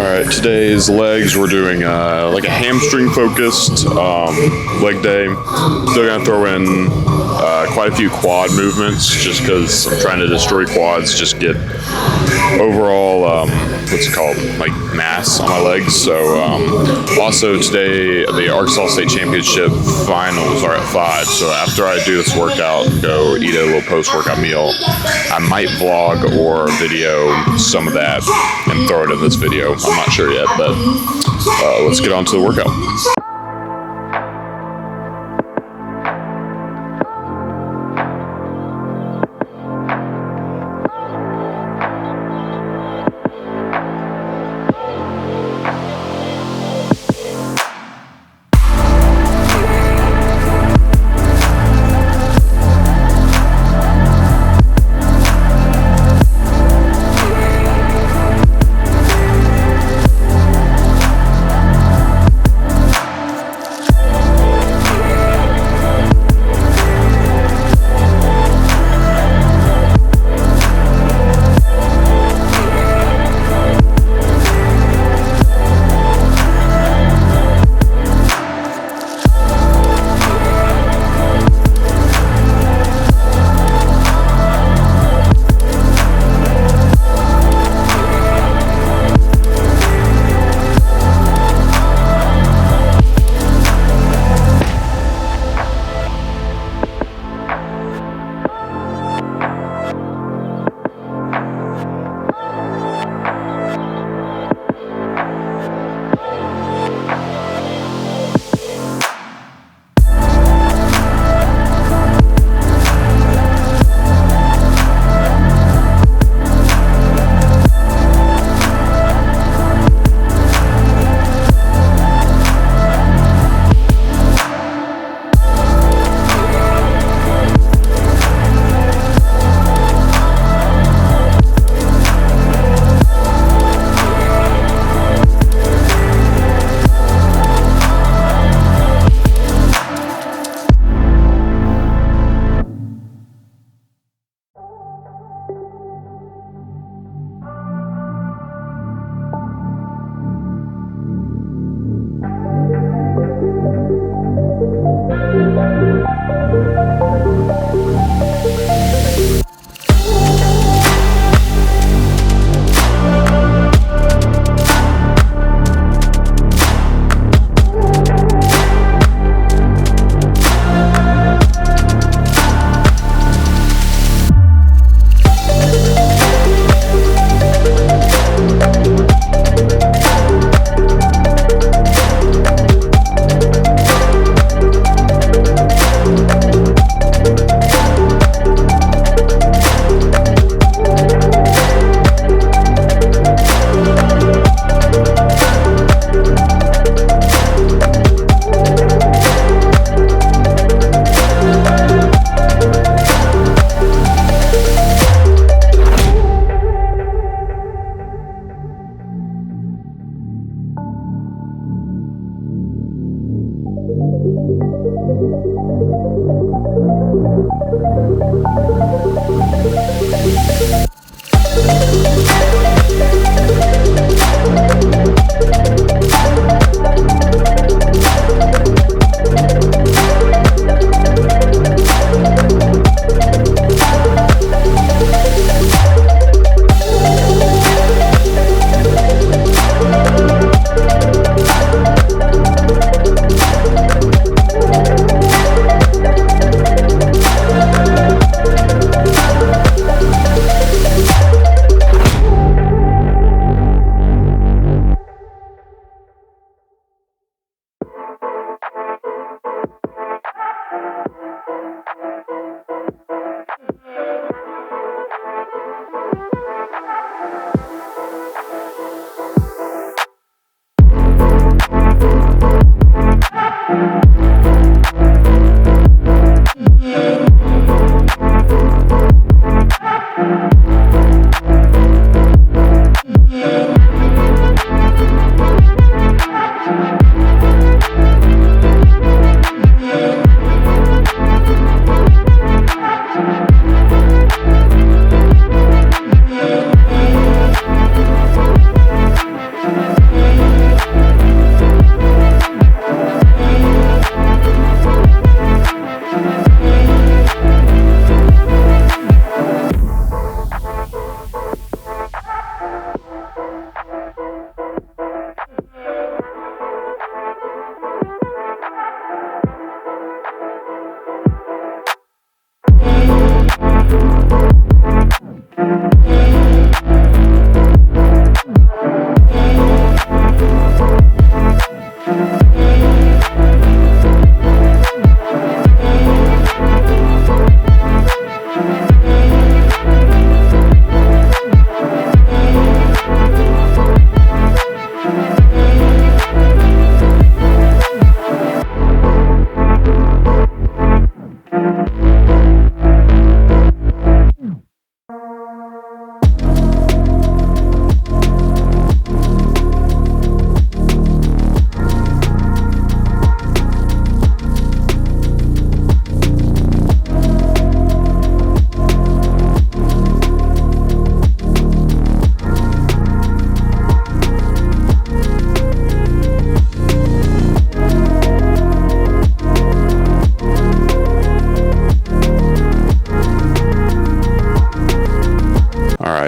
Alright, today's legs, we're doing like a hamstring focused leg day. Still gonna throw in quite a few quad movements just because I'm trying to destroy quads, just get overall, what's it called, like mass on my legs. So also today the Arkansas State Championship finals are at 5. So after I do this workout and go eat a little post-workout meal, I might vlog or video some of that and throw it in this video. I'm not sure yet, but let's get on to the workout.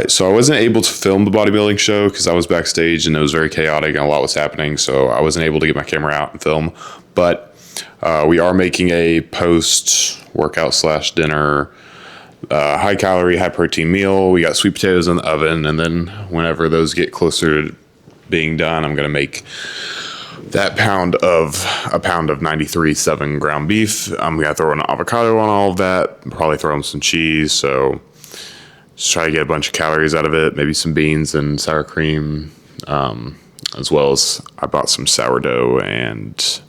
So I wasn't able to film the bodybuilding show because I was backstage and it was very chaotic and a lot was happening. So I wasn't able to get my camera out and film. But we are making a post-workout / dinner high calorie, high protein meal. We got sweet potatoes in the oven. And then whenever those get closer to being done, I'm going to make that a pound of 93.7 ground beef. I'm going to throw an avocado on all of that. Probably throw in some cheese. So just try to get a bunch of calories out of it, maybe some beans and sour cream, as well as I bought some sourdough and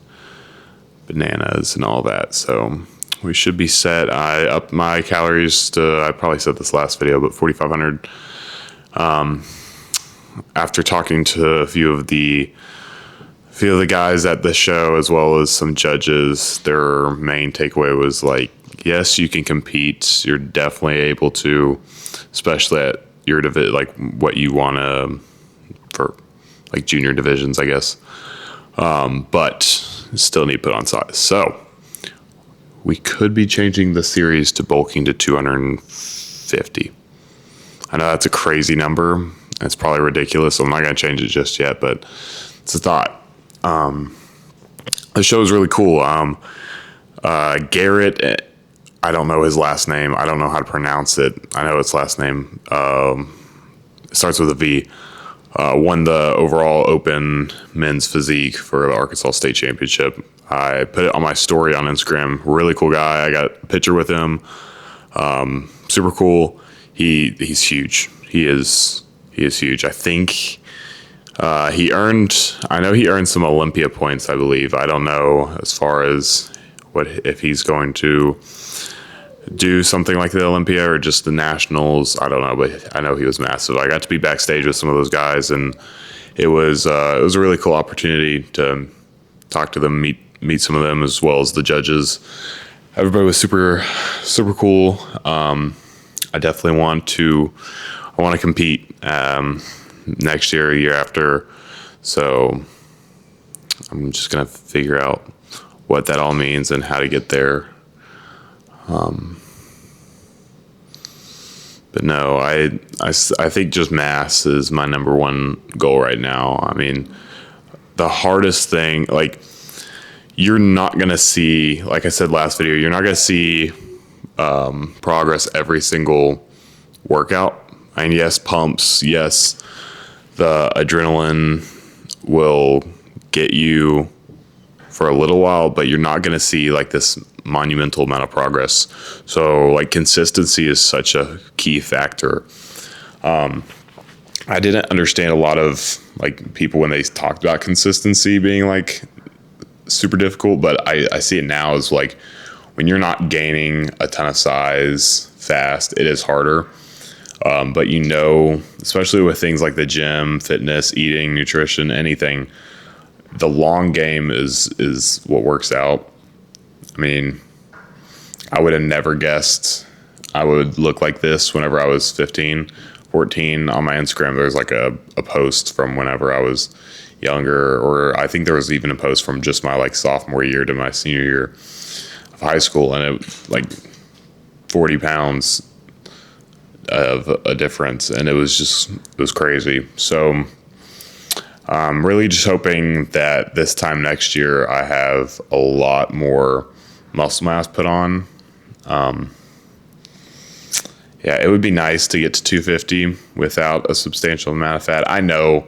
bananas and all that. So we should be set. I upped my calories to, I probably said this last video, but 4,500. After talking to a few of the guys at the show, as well as some judges, their main takeaway was like, yes, you can compete. You're definitely able to, especially at your like what you want to, for like junior divisions, I guess. But still need to put on size. So we could be changing the series to bulking to 250. I know that's a crazy number. It's probably ridiculous. So I'm not going to change it just yet, but it's a thought. The show is really cool. Garrett, I don't know his last name. I don't know how to pronounce it. I know its last name. It starts with a V. Won the overall open men's physique for the Arkansas State Championship. I put it on my story on Instagram. Really cool guy. I got a picture with him. Super cool. He's huge. He is huge. I think he earned some Olympia points, I believe. I don't know as far as if he's going to do something like the Olympia or just the Nationals. I don't know, but I know he was massive. I got to be backstage with some of those guys, and it was a really cool opportunity to talk to them, meet some of them, as well as the judges. Everybody was super, super cool. I definitely want to compete next year, year after. So I'm just gonna figure out what that all means and how to get there. But no, I think just mass is my number one goal right now. I mean, the hardest thing, like, you're not going to see, like I said last video, you're not going to see progress every single workout. I mean, yes, pumps, yes, the adrenaline will get you for a little while, but you're not going to see like this monumental amount of progress. So like consistency is such a key factor. I didn't understand a lot of like people when they talked about consistency being like super difficult, but I see it now as like when you're not gaining a ton of size fast, it is harder. But especially with things like the gym, fitness, eating, nutrition, anything, the long game is what works out. I mean, I would have never guessed I would look like this whenever I was 15, 14. On my Instagram, there's like a post from whenever I was younger, or I think there was even a post from just my like sophomore year to my senior year of high school, and it like 40 pounds of a difference, and it was crazy. So I'm really just hoping that this time next year I have a lot more muscle mass put on. Yeah, it would be nice to get to 250 without a substantial amount of fat. I know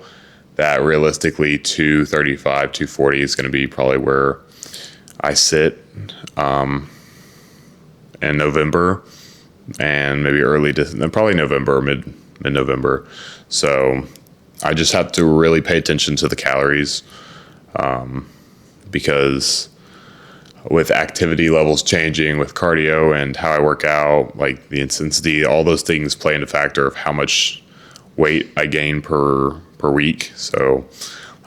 that realistically 235, 240 is going to be probably where I sit in November, and maybe probably November, mid-November. So I just have to really pay attention to the calories, because with activity levels changing, with cardio and how I work out, like the intensity, all those things play into factor of how much weight I gain per week. So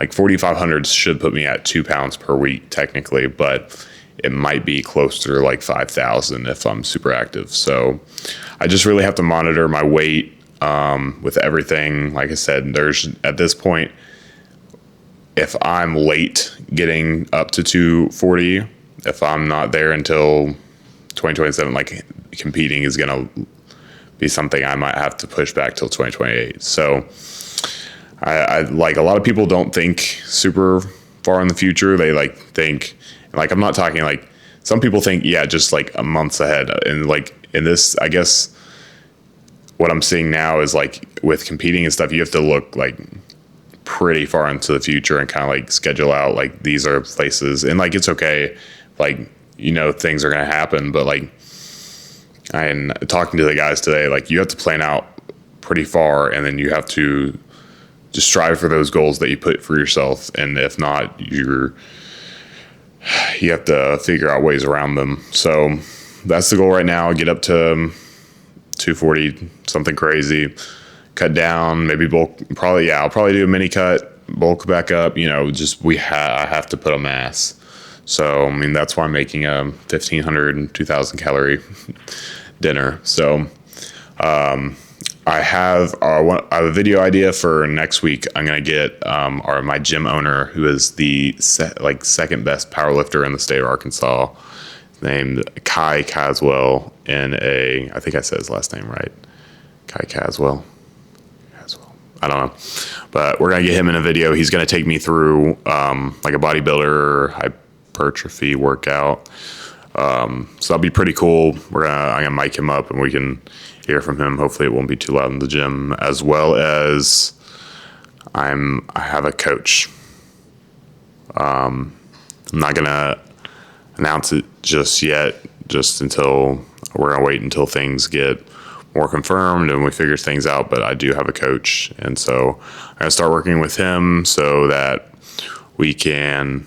like 4,500 should put me at 2 pounds per week technically, but it might be closer to like 5,000 if I'm super active. So I just really have to monitor my weight with everything. Like I said, at this point, if I'm late getting up to 240, if I'm not there until 2027, like competing is going to be something I might have to push back till 2028. So I like, a lot of people don't think super far in the future. They like think, like, I'm not talking like, some people think, yeah, just like a months ahead. And like in this, I guess what I'm seeing now is like with competing and stuff, you have to look like pretty far into the future and kind of like schedule out like these are places, and like it's okay, like, you know, things are going to happen, but like I'm talking to the guys today, like you have to plan out pretty far, and then you have to just strive for those goals that you put for yourself, and if not, you have to figure out ways around them. So that's the goal right now. Get up to 240, something crazy, cut down, maybe bulk. I'll probably do a mini cut, bulk back up, you know, just I have to put on mass. So, I mean, that's why I'm making a 1,500 and 2,000 calorie dinner. So, I have a video idea for next week. I'm going to get my gym owner, who is the second best powerlifter in the state of Arkansas, named Kai Caswell, I think I said his last name right. Kai Caswell. I don't know. But we're going to get him in a video. He's going to take me through like a bodybuilder hypertrophy workout. So that'll be pretty cool. I'm going to mic him up and we can hear from him. Hopefully it won't be too loud in the gym, as well as I have a coach. I'm not going to announce it just yet, we're going to wait until things get more confirmed and we figure things out, but I do have a coach. And so I'm going to start working with him so that we can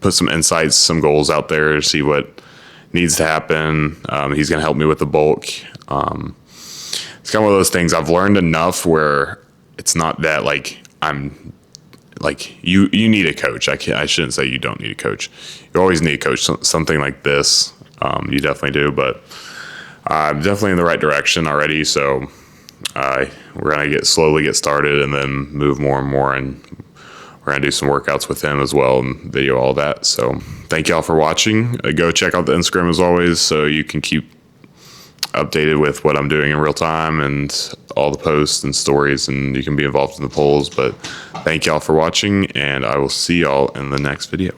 put some insights, some goals out there to see what needs to happen. He's going to help me with the bulk. It's kind of one of those things I've learned enough where it's not that like I'm like, you need a coach. I shouldn't say you don't need a coach. You always need a coach. Something like this, you definitely do, but I'm definitely in the right direction already. So we're going to slowly get started and then move more and more. And we're going to do some workouts with him as well and video all that. So thank y'all for watching. Go check out the Instagram as always, so you can keep updated with what I'm doing in real time and all the posts and stories, and you can be involved in the polls. But thank y'all for watching, and I will see y'all in the next video.